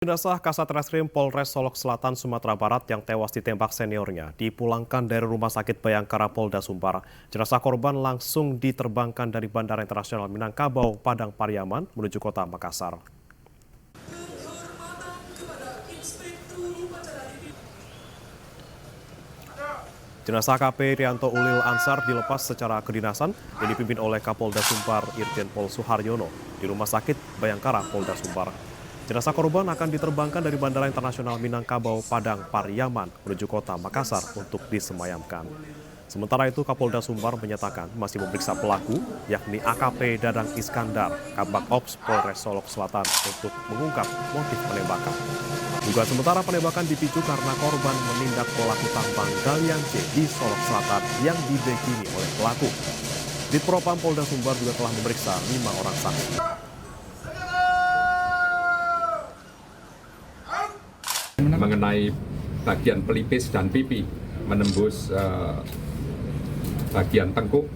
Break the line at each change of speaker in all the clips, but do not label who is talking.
Jenazah Kasat Reskrim Polres Solok Selatan, Sumatera Barat yang tewas ditembak seniornya dipulangkan dari Rumah Sakit Bayangkara Polda Sumbar. Jenazah korban langsung diterbangkan dari Bandara Internasional Minangkabau, Padang Pariaman menuju kota Makassar. Jenazah AKP Rianto Ulil Ansar dilepas secara kedinasan yang dipimpin oleh Kapolda Sumbar Irjen Pol Suharyono di Rumah Sakit Bayangkara Polda Sumbar. Jenazah korban akan diterbangkan dari Bandara Internasional Minangkabau, Padang Pariaman menuju kota Makassar untuk disemayamkan. Sementara itu Kapolda Sumbar menyatakan masih memeriksa pelaku, yakni AKP Dadang Iskandar, Kabak Ops Polres Solok Selatan untuk mengungkap motif penembakan. Dugaan sementara penembakan dipicu karena korban menindak pelaku tambang galian C di Solok Selatan yang dibekini oleh pelaku. Di Propam Polda Sumbar juga telah memeriksa 5 orang saksi.
Mengenai bagian pelipis dan pipi menembus bagian tengkuk,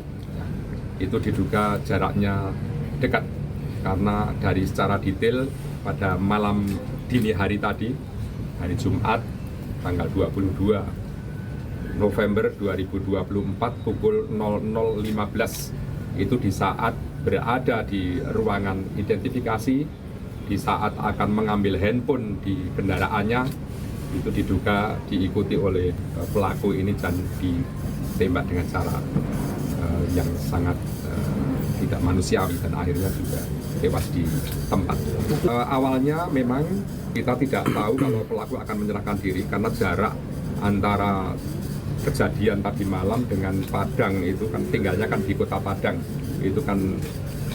itu diduga jaraknya dekat karena dari secara detail pada malam dini hari tadi, hari Jumat tanggal 22 November 2024 pukul 00.15 itu di saat berada di ruangan identifikasi, di saat akan mengambil handphone di kendaraannya, itu diduga diikuti oleh pelaku ini dan ditembak dengan cara yang sangat tidak manusiawi dan akhirnya juga tewas di tempat. Awalnya memang kita tidak tahu kalau pelaku akan menyerahkan diri karena jarak antara kejadian tadi malam dengan Padang itu kan tinggalnya kan di kota Padang, itu kan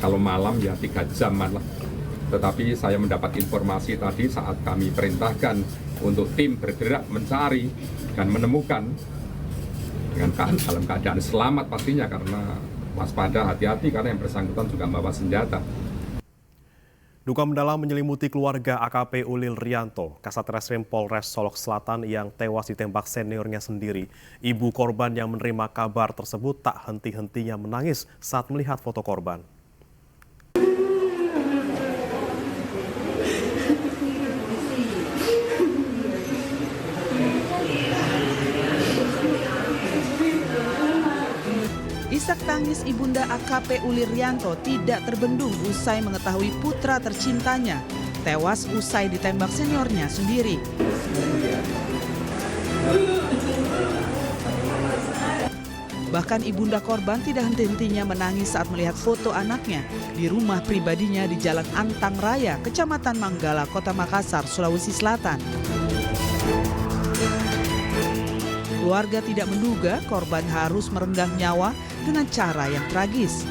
kalau malam ya 3 jam lah. Tetapi saya mendapat informasi tadi saat kami perintahkan untuk tim bergerak mencari dan menemukan dengan dalam keadaan selamat pastinya, karena waspada, hati-hati karena yang bersangkutan juga membawa senjata.
Duka mendalam menyelimuti keluarga AKP Ulil Rianto, Kasat Reskrim Polres Solok Selatan yang tewas ditembak seniornya sendiri. Ibu korban yang menerima kabar tersebut tak henti-hentinya menangis saat melihat foto korban.
Isak tangis ibunda AKP Ulil Rianto tidak terbendung usai mengetahui putra tercintanya tewas usai ditembak seniornya sendiri. Bahkan ibunda korban tidak henti-hentinya menangis saat melihat foto anaknya di rumah pribadinya di Jalan Antang Raya, Kecamatan Manggala, Kota Makassar, Sulawesi Selatan. Keluarga tidak menduga korban harus merenggang nyawa dengan cara yang tragis.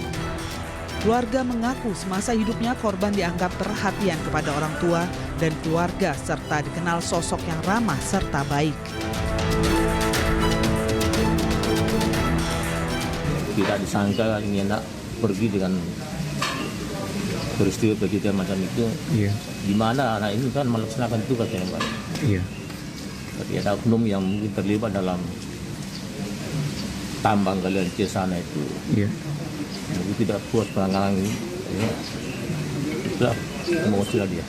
Keluarga mengaku semasa hidupnya korban dianggap perhatian kepada orang tua dan keluarga serta dikenal sosok yang ramah serta baik.
Tidak disangka ini anak pergi dengan peristiwa begitu macam itu. Iya. Di mana anak ini kan melaksanakan tugas yang baik. Iya. Tapi ada oknum yang mungkin terlibat dalam tambang galian C sana itu. Iya. Jadi tidak puas penanganan ini. Ya. Itulah emosilah dia.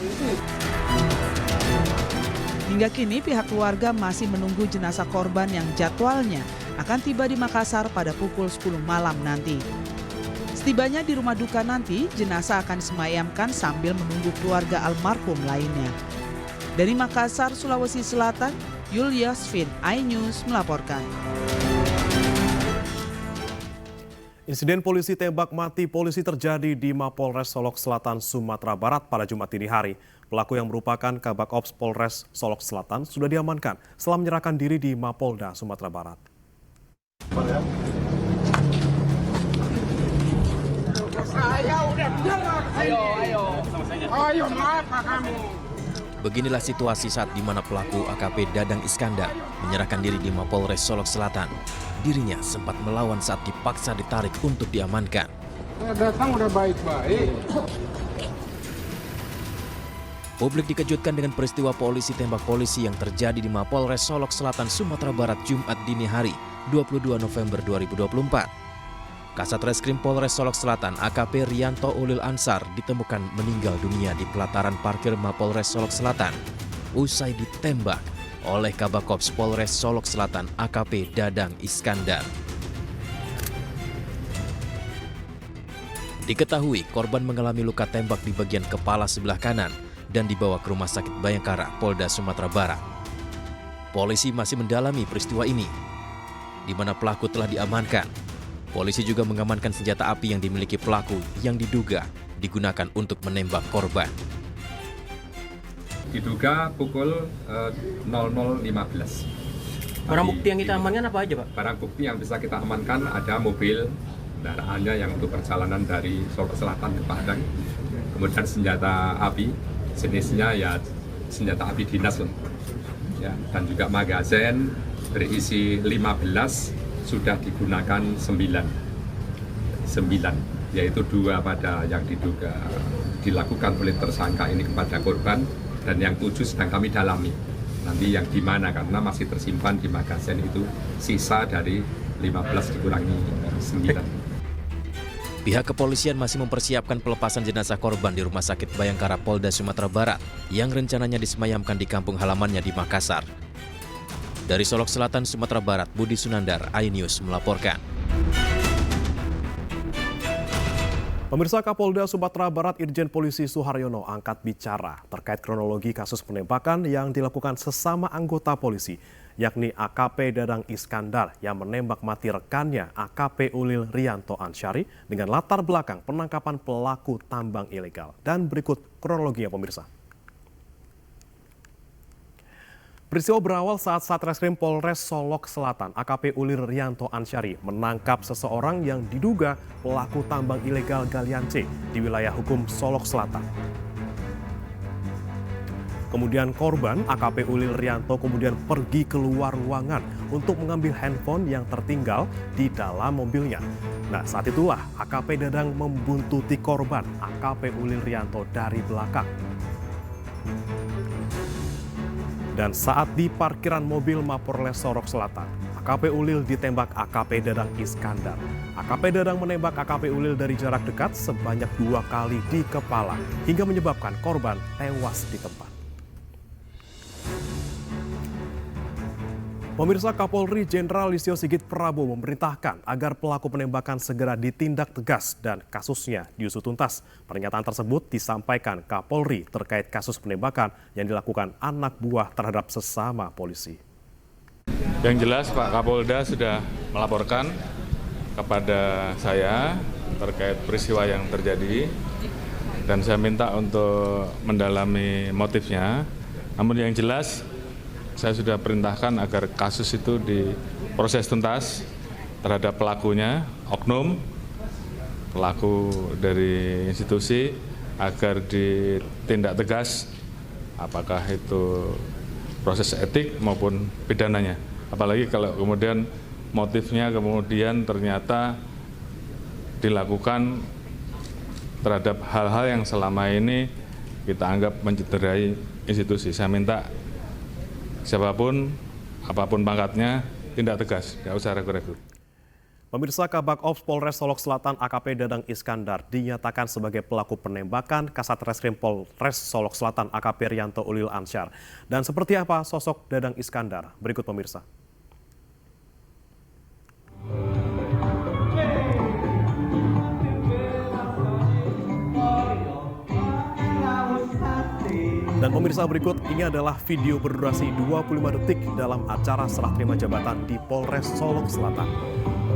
Hingga kini pihak keluarga masih menunggu jenazah korban yang jadwalnya akan tiba di Makassar pada pukul 10 malam nanti. Setibanya di rumah duka nanti, jenazah akan disemayamkan sambil menunggu keluarga almarhum lainnya. Dari Makassar, Sulawesi Selatan, Yuliasvin, iNews melaporkan.
Insiden polisi tembak mati polisi terjadi di Mapolres Solok Selatan, Sumatera Barat pada Jumat dini hari. Pelaku yang merupakan Kabak Ops Polres Solok Selatan sudah diamankan setelah menyerahkan diri di Mapolda, Sumatera Barat.
Ayo, maaf kamu.
Beginilah situasi saat di mana pelaku AKP Dadang Iskandar menyerahkan diri di Mapolres Solok Selatan. Dirinya sempat melawan saat dipaksa ditarik untuk diamankan.
Datang udah baik-baik.
Publik dikejutkan dengan peristiwa polisi tembak polisi yang terjadi di Mapolres Solok Selatan, Sumatera Barat Jumat dini hari 22 November 2024. Kasat Reskrim Polres Solok Selatan AKP Rianto Ulil Ansar ditemukan meninggal dunia di pelataran parkir Mapolres Solok Selatan usai ditembak oleh Kabakops Polres Solok Selatan AKP Dadang Iskandar. Diketahui korban mengalami luka tembak di bagian kepala sebelah kanan dan dibawa ke Rumah Sakit Bayangkara, Polda Sumatera Barat. Polisi masih mendalami peristiwa ini, di mana pelaku telah diamankan. Polisi juga mengamankan senjata api yang dimiliki pelaku yang diduga digunakan untuk menembak korban.
Diduga pukul 00.15.
Barang bukti yang kita amankan apa aja, Pak?
Barang bukti yang bisa kita amankan ada mobil kendaraannya yang untuk perjalanan dari Solok Selatan ke Padang. Kemudian senjata api, jenisnya ya senjata api dinas loh. Ya, dan juga magazen berisi 15 sudah digunakan 9, yaitu 2 pada yang diduga dilakukan oleh tersangka ini kepada korban, dan yang 7 sedang kami dalami. Nanti yang di mana karena masih tersimpan di magazen itu sisa dari 15 dikurangi 9.
Pihak kepolisian masih mempersiapkan pelepasan jenazah korban di Rumah Sakit Bayangkara Polda Sumatera Barat yang rencananya disemayamkan di kampung halamannya di Makassar. Dari Solok Selatan, Sumatera Barat, Budi Sunandar, iNews melaporkan.
Pemirsa, Kapolda Sumatera Barat Irjen Polisi Suharyono angkat bicara terkait kronologi kasus penembakan yang dilakukan sesama anggota polisi, yakni AKP Dadang Iskandar yang menembak mati rekannya AKP Ulil Rianto Ansyari dengan latar belakang penangkapan pelaku tambang ilegal. Dan berikut kronologinya, pemirsa. Peristiwa berawal saat Satreskrim Polres Solok Selatan AKP Ulil Rianto Ansyari menangkap seseorang yang diduga pelaku tambang ilegal galian C di wilayah hukum Solok Selatan. Kemudian korban AKP Ulil Rianto kemudian pergi keluar ruangan untuk mengambil handphone yang tertinggal di dalam mobilnya. Nah, saat itulah AKP Dadang membuntuti korban AKP Ulil Rianto dari belakang. Dan saat di parkiran mobil Mapolres Solok Selatan, AKP Ulil ditembak AKP Dadang Iskandar. AKP Dadang menembak AKP Ulil dari jarak dekat sebanyak 2 kali di kepala hingga menyebabkan korban tewas di tempat. Pemirsa, Kapolri Jenderal Listio Sigit Prabowo memerintahkan agar pelaku penembakan segera ditindak tegas dan kasusnya diusut tuntas. Pernyataan tersebut disampaikan Kapolri terkait kasus penembakan yang dilakukan anak buah terhadap sesama polisi.
Yang jelas Pak Kapolda sudah melaporkan kepada saya terkait peristiwa yang terjadi dan saya minta untuk mendalami motifnya. Namun yang jelas saya sudah perintahkan agar kasus itu diproses tuntas terhadap pelakunya, oknum, pelaku dari institusi, agar ditindak tegas apakah itu proses etik maupun pidananya. Apalagi kalau kemudian motifnya kemudian ternyata dilakukan terhadap hal-hal yang selama ini kita anggap mencederai institusi. Saya minta siapapun, apapun pangkatnya, tindak tegas, nggak usah ragu-ragu.
Pemirsa, Kabak Ops Polres Solok Selatan AKP Dadang Iskandar dinyatakan sebagai pelaku penembakan Kasat Reskrim Polres Solok Selatan AKP Rianto Ulil Ansyar. Dan seperti apa sosok Dadang Iskandar? Berikut pemirsa. Dan pemirsa, berikut ini adalah video berdurasi 25 detik dalam acara serah terima jabatan di Polres Solok Selatan.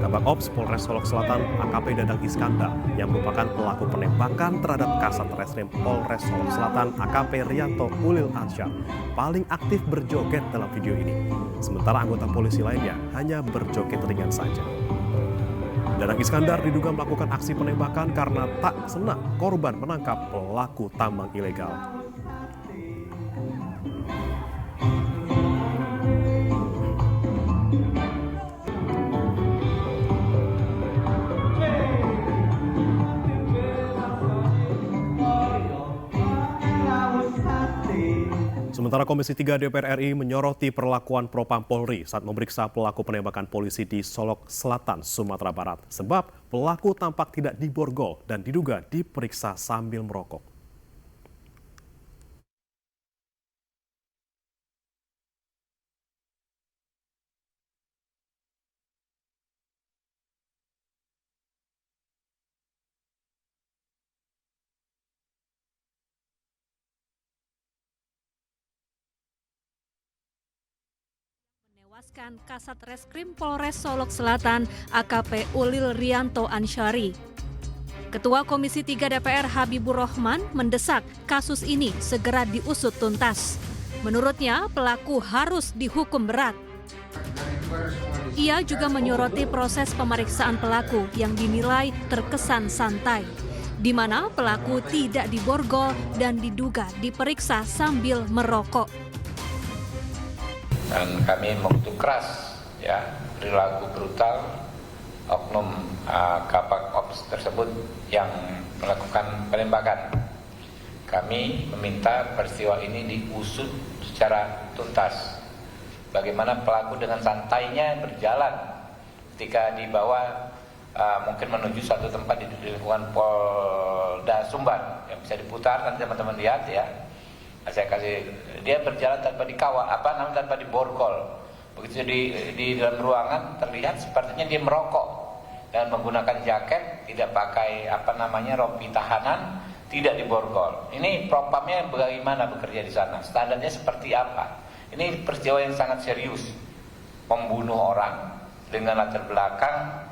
Kabak Ops Polres Solok Selatan AKP Dadang Iskandar yang merupakan pelaku penembakan terhadap Kasat Reskrim Polres Solok Selatan AKP Rianto Ulil Ansyar paling aktif berjoget dalam video ini. Sementara anggota polisi lainnya hanya berjoget ringan saja. Dadang Iskandar diduga melakukan aksi penembakan karena tak senang korban menangkap pelaku tambang ilegal. Sementara Sementara Komisi 3 DPR RI menyoroti perlakuan Propam Polri saat memeriksa pelaku penembakan polisi di Solok Selatan, Sumatera Barat. Sebab pelaku tampak tidak diborgol dan diduga diperiksa sambil merokok.
Menewaskan Kasat Reskrim Polres Solok Selatan AKP Ulil Rianto Ansyari. Ketua Komisi 3 DPR Habibur Rahman mendesak kasus ini segera diusut tuntas. Menurutnya pelaku harus dihukum berat. Ia juga menyoroti proses pemeriksaan pelaku yang dinilai terkesan santai, di mana pelaku tidak diborgol dan diduga diperiksa sambil merokok.
Dan kami mengutuk keras perilaku brutal oknum Kapak Ops tersebut yang melakukan penembakan. Kami meminta peristiwa ini diusut secara tuntas. Bagaimana pelaku dengan santainya berjalan ketika dibawa mungkin menuju suatu tempat di lingkungan Polda Sumbar yang bisa diputar, nanti teman-teman lihat ya. Saya kasih, dia berjalan tanpa dikawal, tanpa diborgol. Begitu di dalam ruangan terlihat sepertinya dia merokok dan menggunakan jaket, tidak pakai rompi tahanan, tidak diborgol. Ini propamnya bagaimana bekerja di sana? Standarnya seperti apa? Ini peristiwa yang sangat serius, membunuh orang dengan latar belakang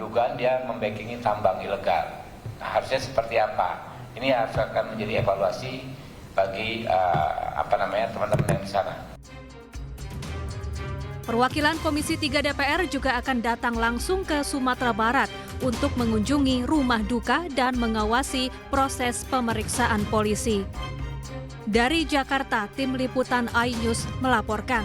dugaan dia membackingi tambang ilegal. Nah, harusnya seperti apa? Ini harus akan menjadi evaluasi bagi teman-teman yang di sana.
Perwakilan Komisi 3 DPR juga akan datang langsung ke Sumatera Barat untuk mengunjungi rumah duka dan mengawasi proses pemeriksaan polisi. Dari Jakarta, Tim Liputan iNews melaporkan.